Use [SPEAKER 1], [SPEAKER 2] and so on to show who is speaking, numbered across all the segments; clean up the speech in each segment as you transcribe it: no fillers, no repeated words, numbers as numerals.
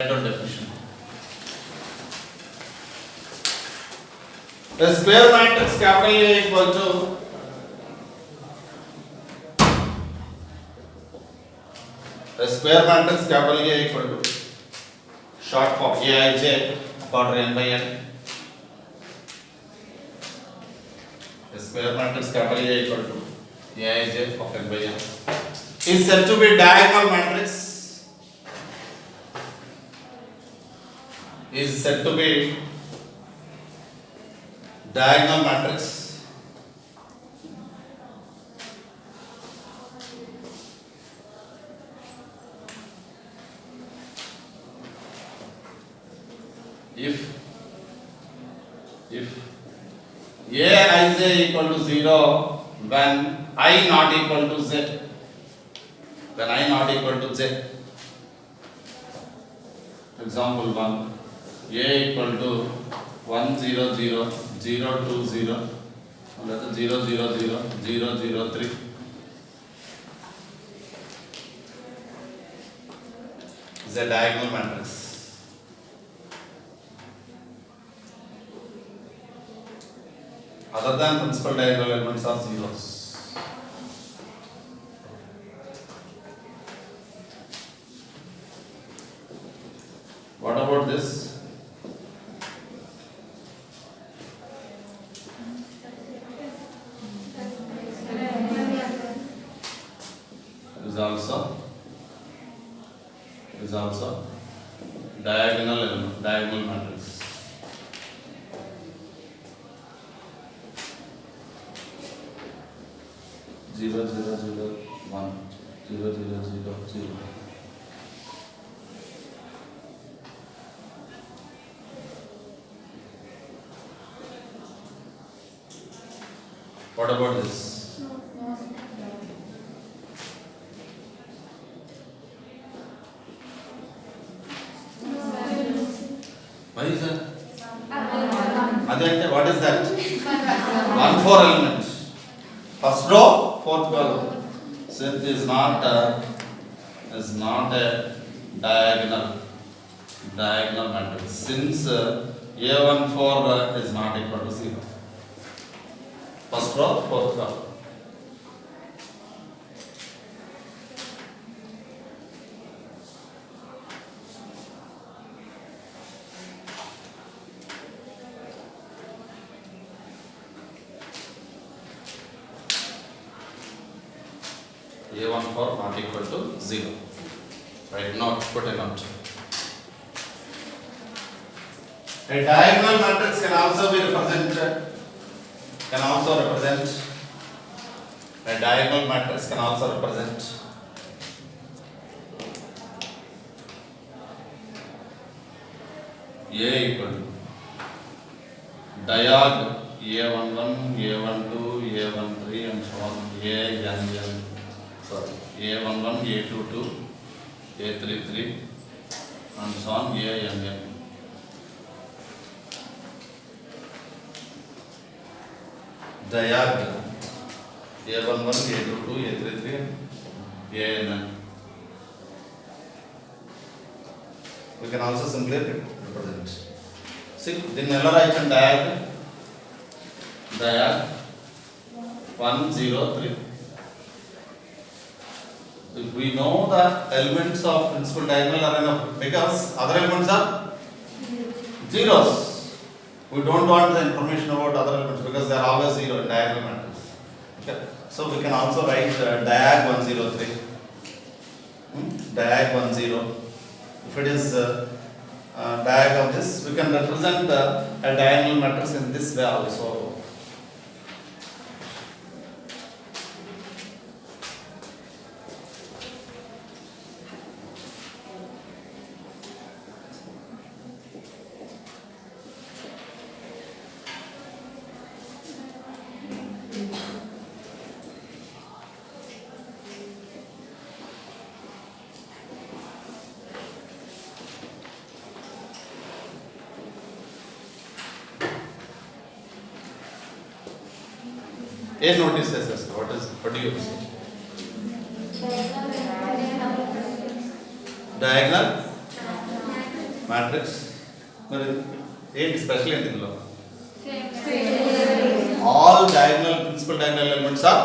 [SPEAKER 1] Definition. A square matrix capital A equal to a square matrix capital A equal to short form Aij order n by n. A square matrix capital A equal to Aij of n by n is said to be diagonal matrix. Is said to be diagonal matrix if Aij equal to 0 when I not equal to z, when I not equal to z. Example 1, A equal to 1 0 0 0 2 0 and 0 0 0 0 0 3 is a diagonal matrix. Other than principal diagonal elements are zeros. What about this? Is also diagonal element, diagonal matrix. Zero zero zero one 0 0 0 0. What about this? Why is that? What is that? 1 4 elements. First row, fourth column. So it is not a diagonal matrix. Since A14 is not equal to 0. First row, fourth column. A14 not equal to 0. Right, not put a note. A diagonal matrix can also be represented. A diagonal matrix can also represent A equal to diag A11, A12, A13 and so on. A11, A22, A33 and so on, ANN. Diagonal A11, A22, A33, ANN. We can also simply represent. See, then I can diag 1 0 3. If we know the elements of principal diagonal are enough, because other elements are zeros. We don't want the information about other elements because they are always zero in diagonal matrix. Okay. So we can also write diag 103. Diag 10. If it is diag of this, we can represent a diagonal matrix in this way also. A notice says what do you say? Diagonal matrix మరి ఏంటి special ఏంటి ఇందులో all diagonal principal diagonal elements are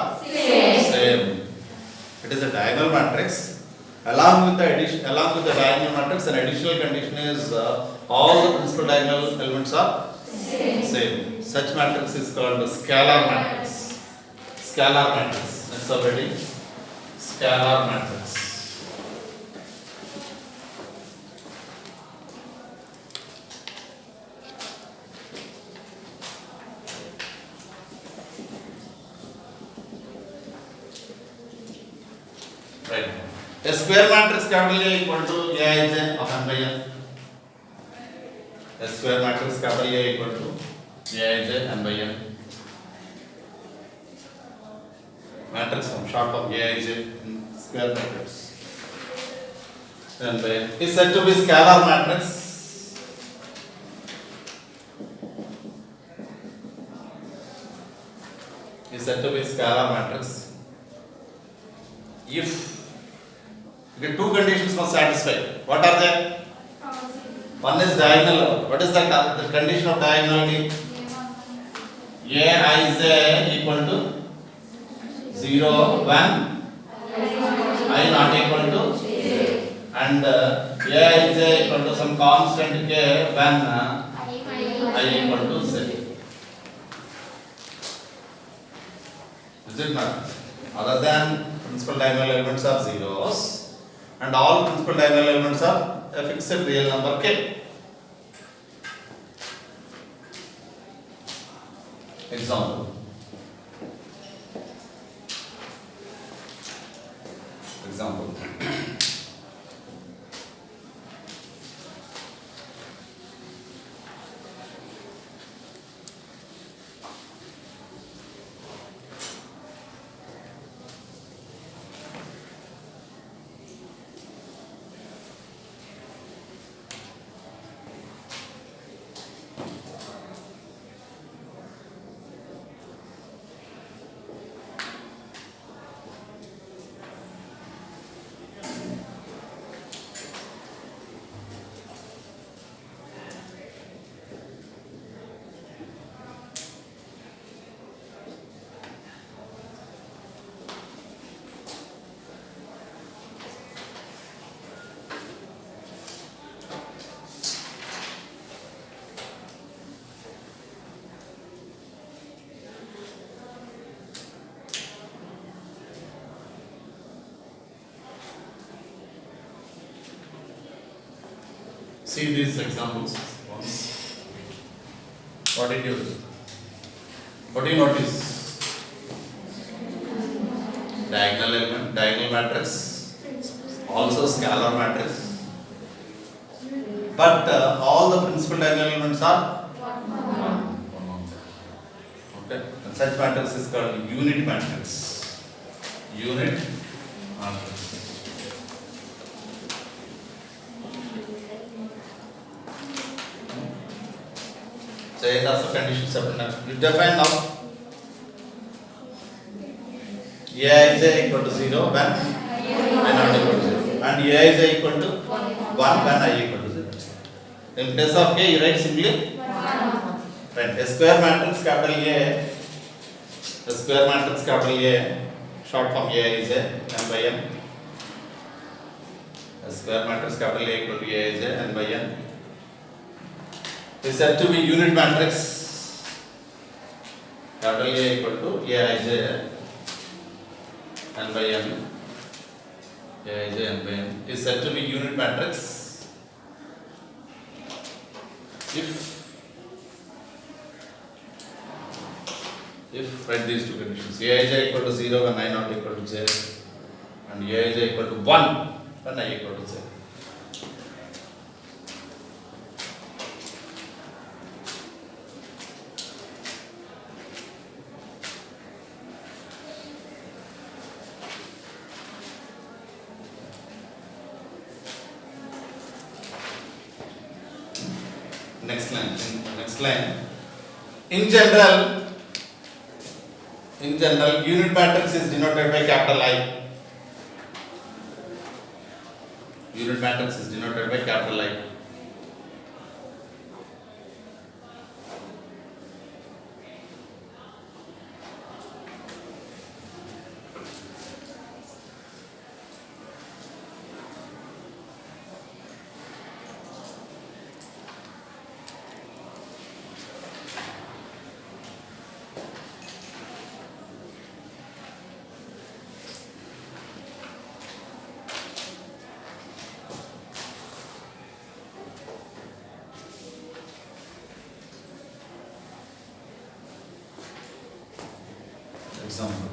[SPEAKER 1] same. It is a diagonal matrix. Along with the diagonal matrix, an additional condition is all the principal diagonal elements are same. Such matrix is called the scalar matrix. Scalar matrix. Next already. Scalar matrix. Right. A square matrix capital A equal to Aij of n by n. A square matrix capital A equal to Aij n by n. Matrix form short of Aij in square matrix n by n is said to be scalar matrix. Is said to be scalar matrix if the two conditions must satisfy. What are they? One is diagonal. What is the condition of diagonality? Aij equal to 0 when I not equal to and Aij equal to some constant k when I equal to z. Is it not? Other than principal diagonal elements are zeros and all principal diagonal elements are a fixed real number k. Example. See these examples once. What do you notice? Diagonal element, diagonal matrix, also scalar matrix. But all the principal diagonal elements are one. Okay. And such matrix is called unit matrix. Unit matrix. So that's the condition separate. You define now. Aij equal to 0 when I not equal to 0 and Aij equal to 1 when I equal to 0. In place of k you write simply 1. Right. A square matrix capital A. A square matrix capital A short form Aij n by n. A square matrix capital A equal to Aij n by n is said to be unit matrix. Capital A equal to Aij n by n. Aij n by n is said to be unit matrix if write these two conditions. Aij equal to 0 when I not equal to j and Aij equal to 1 when I equal to j. Next line. In general, unit matrix is denoted by capital I. Unit matrix is denoted by capital I. Example.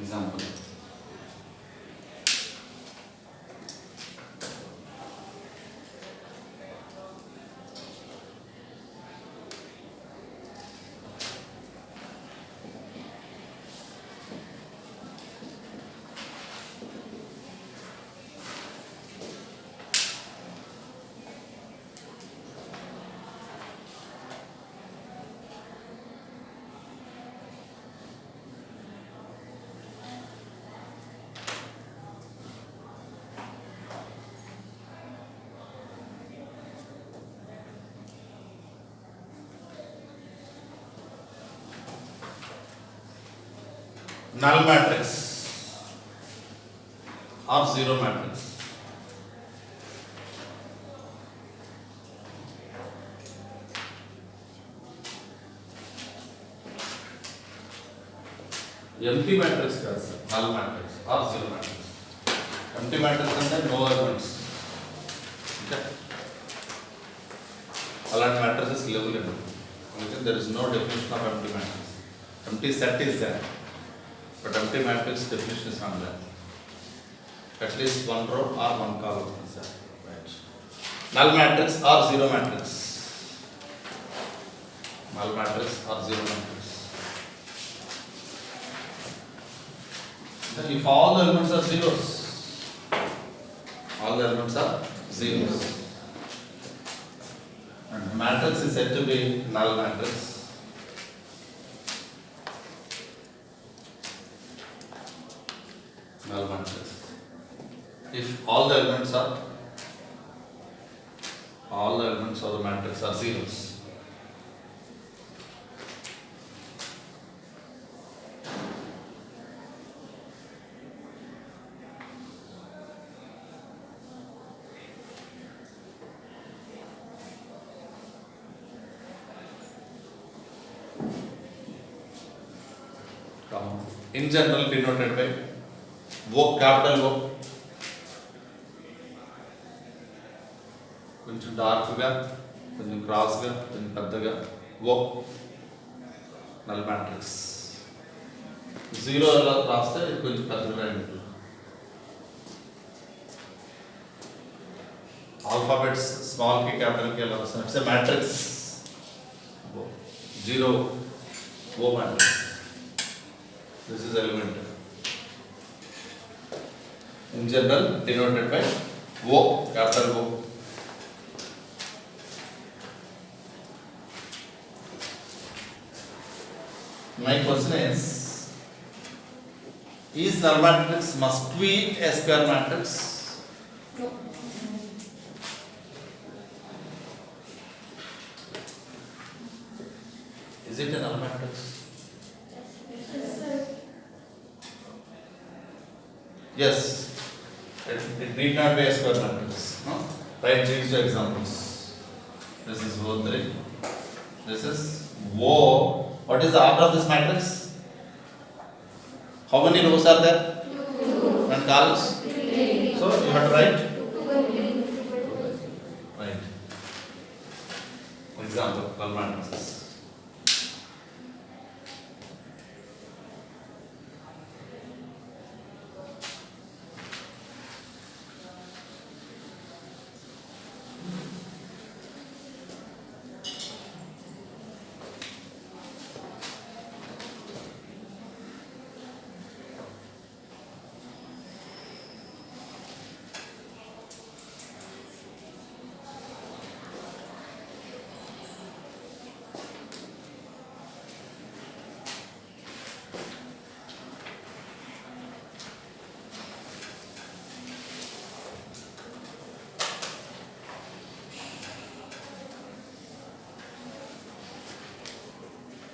[SPEAKER 1] Example. Null matrix or zero matrix. Empty matrix కాదు sir, null matrix or zero matrix. Empty matrix అంటే no elements. Okay. అలాంటి matrices లేవు లేదు. Because there is no definition of empty matrix. Empty set is there, but empty matrix definition is not there. At least one row or one column is there. Right. Null matrix or zero matrix. Null matrix or zero matrix. Then if all the elements are zeros, all the elements are zeros, and the matrix is said to be null matrix. Null matrix. If all the elements of the matrix are zeros. In general denoted by O, capital O. కొంచెం డార్క్గా, కొంచెం క్రాస్గా, కొంచెం పెద్దగా O, null matrix. Zero ఎలా రాస్తే ఇది కొంచెం పెద్దగా ఉంటుంది. ఆల్ఫాబెట్స్ స్మాల్కి క్యాపిటల్కి ఎలా వస్తాయి? It's a matrix. Zero O matrix. This is element. In general denoted by O, capital O. My question is null matrix must be a square matrix?
[SPEAKER 2] No.
[SPEAKER 1] Is it a null matrix? Yes, it need not be a square matrix. No? Write these two examples. This is O3. This is O. What is the order of this matrix? How many rows are there?
[SPEAKER 2] 2.
[SPEAKER 1] And columns?
[SPEAKER 2] 3.
[SPEAKER 1] So you have to write.
[SPEAKER 2] 2.
[SPEAKER 1] Right. Example, null matrices.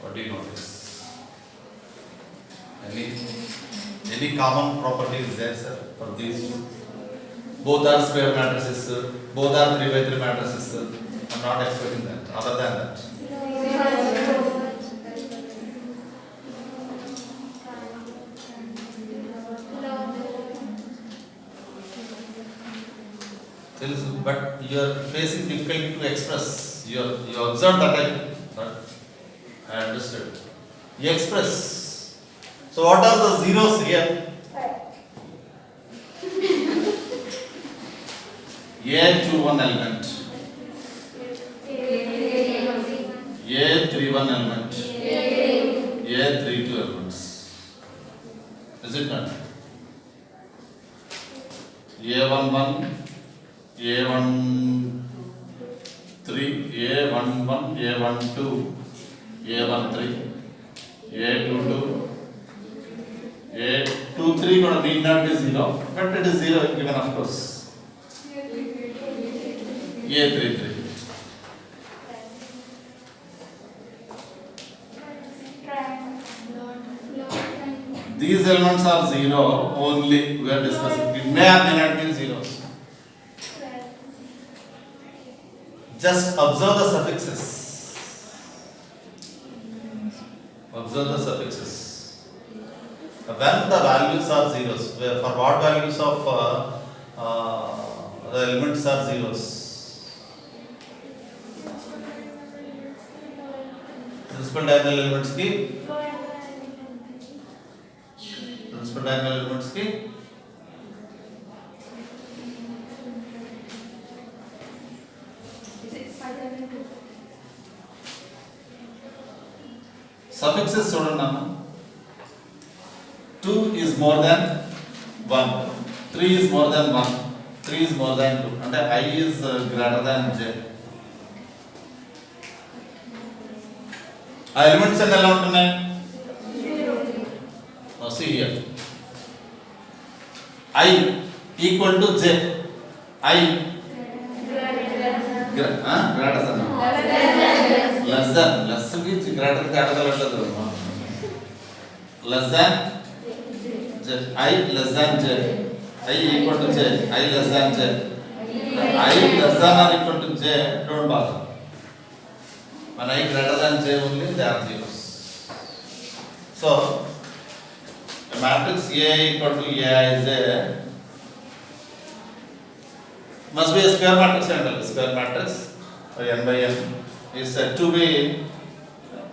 [SPEAKER 1] What do you notice? Any common property is there, sir, for these two? Both are square matrices, sir. Both are 3 by 3 matrices, sir. I'm not expecting that. Other than that, but you are facing difficulty to express. You observe that I understood. You express. So what are the zeros here? A21 element, A31 element, A32 elements. Is it not? A11, A13, A11, A12, A13, A22, A23 gonna need not be 0, but it is 0 given of course. A33. These elements are 0 only, we are discussing. It may or may not be 0. Just observe the suffixes. Observe the suffixes. When the values are zeros, for what values of the elements are zeros? Principal diagonal elements की principal diagonal elements की suffixes చూడండి అన్న 2 is more than 1, 3 is more than 1, 3 is more than 2 అంటే I is greater than J. ఆ elements అన్ని ఎలా ఉంటున్నాయి? See here, I equal to J. I greater than less than less की greater తేడా కలగలేదు. Less than J. I less than J. I equal to J. I less than J. I less than or equal to J, don't bother. When I greater than J only, they are zeros. So a matrix A equal to Aij must be a square matrix, and a square matrix n by n is said to be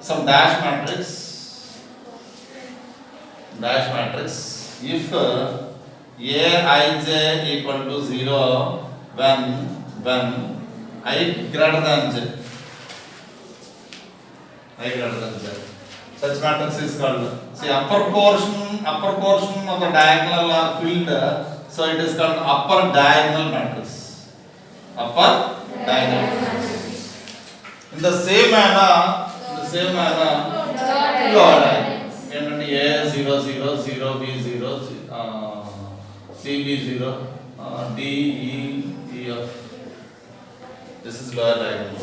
[SPEAKER 1] some dash matrix if Aij equal to 0 when I greater than J. I greater than J. Such matrix is called, see, upper portion of the diagonal are filled, so it is called upper diagonal matrix. Upper diagonal matrix. In the same manner, lower diagonal. ఏంటంటే A 0 0 0 B 0 C B 0 D E E F. This is lower diagonal.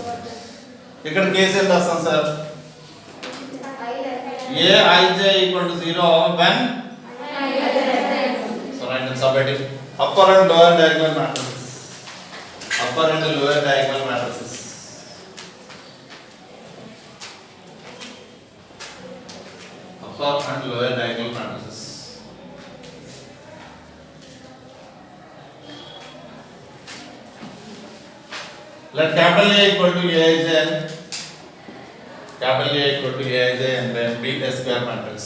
[SPEAKER 1] ఇక్కడ case ఎంత వస్తుంది sir? Aij equal to 0 when so write and submit it. Upper and lower diagonal matrices. Upper and lower diagonal matrices. Upper and lower diagonal matrices. Let capital A equal to Aij. Capital A equal to Aij and then B a square matrix.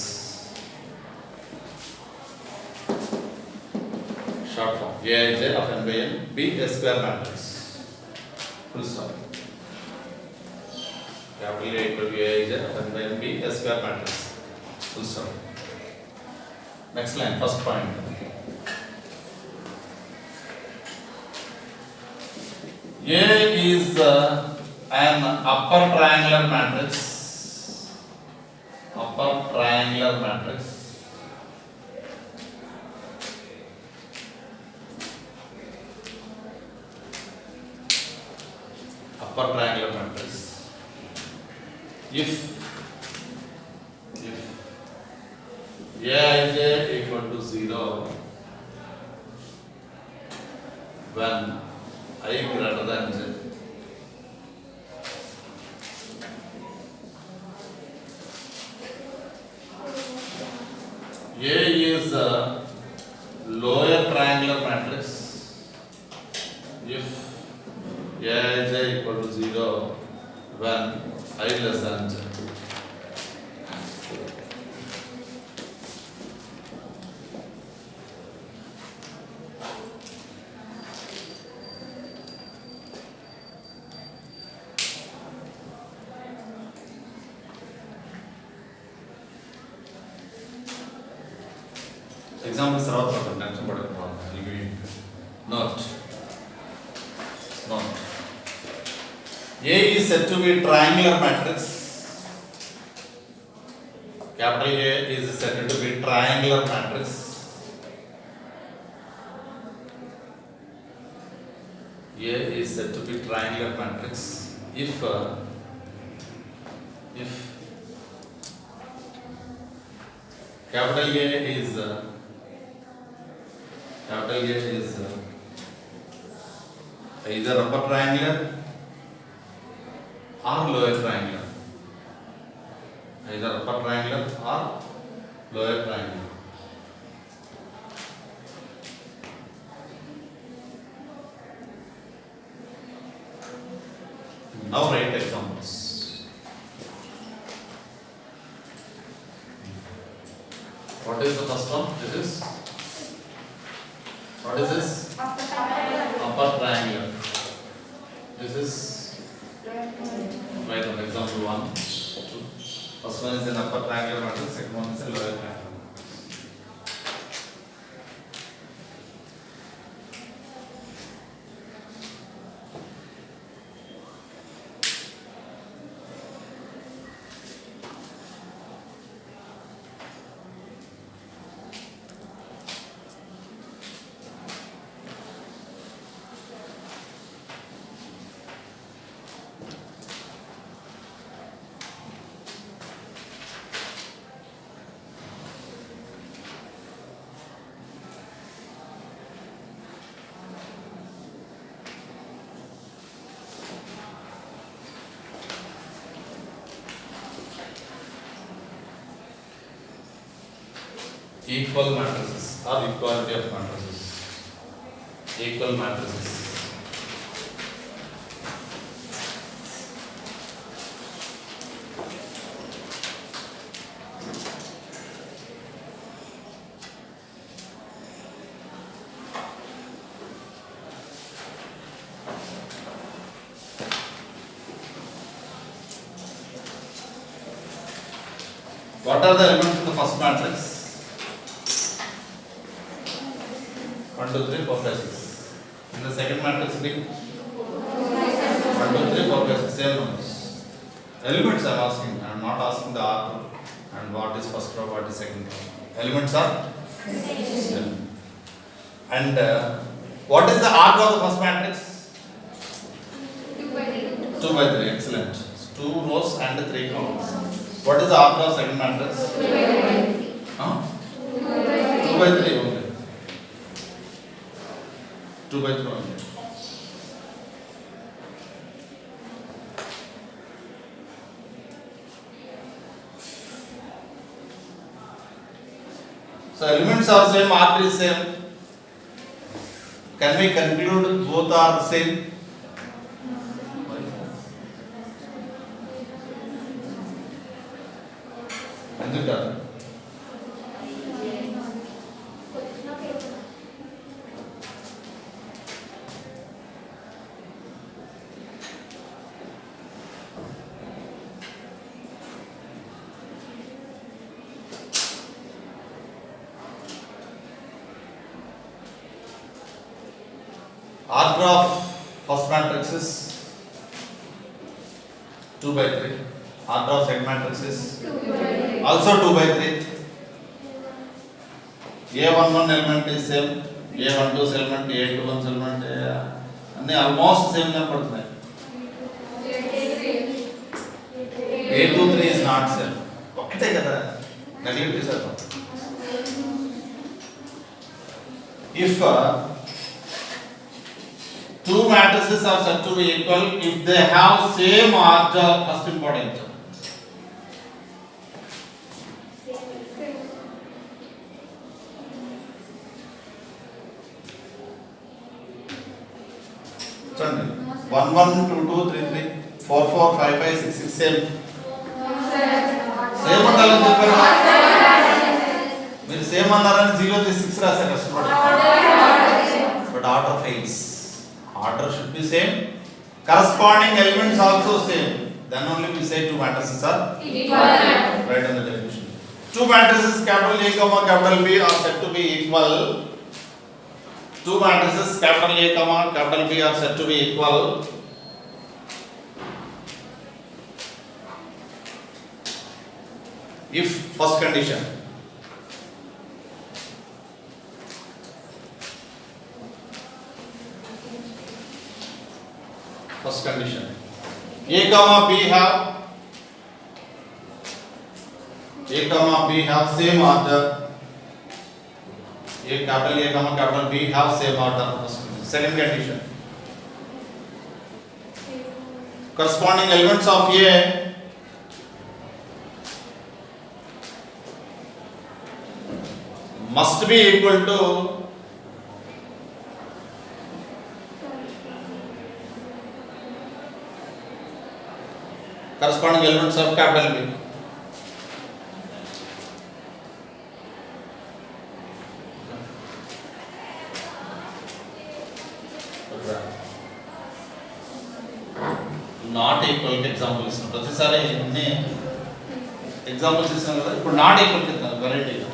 [SPEAKER 1] Short form Aij of n by n, B a square matrix. Full stop. Capital A equal to Aij of n by n, B a square matrix. Full stop. Next line, first point. A is an upper triangular matrix. Upper triangular matrix. Upper triangular matrix. If Aij equal to 0 when I greater than J. A is a lower triangular matrix if equal to 0 when I less than 10. Example తర్వాత tension పడకపోవాలి ఇవి note A is said to be triangular matrix. Capital A is said to be triangular matrix. A is said to be triangular matrix if capital A is either upper triangular or lower triangular. Either upper triangular or lower triangular. Now write examples. What is the first one? What is this? Upper triangular. This is write on example 1, 2. First one is an upper triangular matrix, second one is a lower triangular. Equal matrices or equality of matrices. Equal matrices. What are the elements of the first matrix? 1, 2, 3, 4, 5, 6. In the second matrix, be 1, 2, 3, 4, 5, 6. Same numbers. Elements I am asking. I am not asking the order and what is first row, what is second row. Elements are same. And what is the order of the first matrix? 2 by 3. Excellent. 2 rows and 3 columns. What is the order of second matrix? 2 by 3 only. 2 by 3 only. So elements are same, order is same. Can we conclude both are the same? ఎందుకంటారు? Order of first matrix is 2 by 3. Order of second matrix is also 2 by 3. A11 element is same, A12 element, A21 element, and almost same number. A23 is not same. Okay, kada neglect is that. If two matrices are said to be equal if they have same order, first important. 1 1 2 2 3 3 4 4 5 5 6 6 same same ఉండాలని చెప్పారు మీరు same అన్నారని 0 కి 6 రాశారు కష్టపడి but order fails order should be same corresponding elements also same then only we say two matrices are right on the definition. Two matrices capital A comma capital B are said to be equal. Two matrices capital A comma capital B are said to be equal if first condition A comma B have same order. Capital A comma capital B have same order. Second condition. Corresponding elements of A must be equal to corresponding elements of capital B. Not equal example is ప్రతిసారి అన్ని examples ఇస్తాను కదా ఇప్పుడు not equal చెప్తాను వెరైటీగా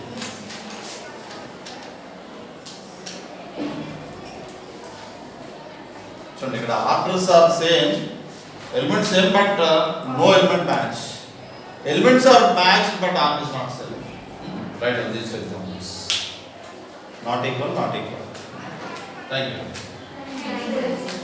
[SPEAKER 1] చూడండి ఇక్కడ orders are same elements same but no element match. Elements are matched but arm is not same. Right on these examples. Not equal. Thank you.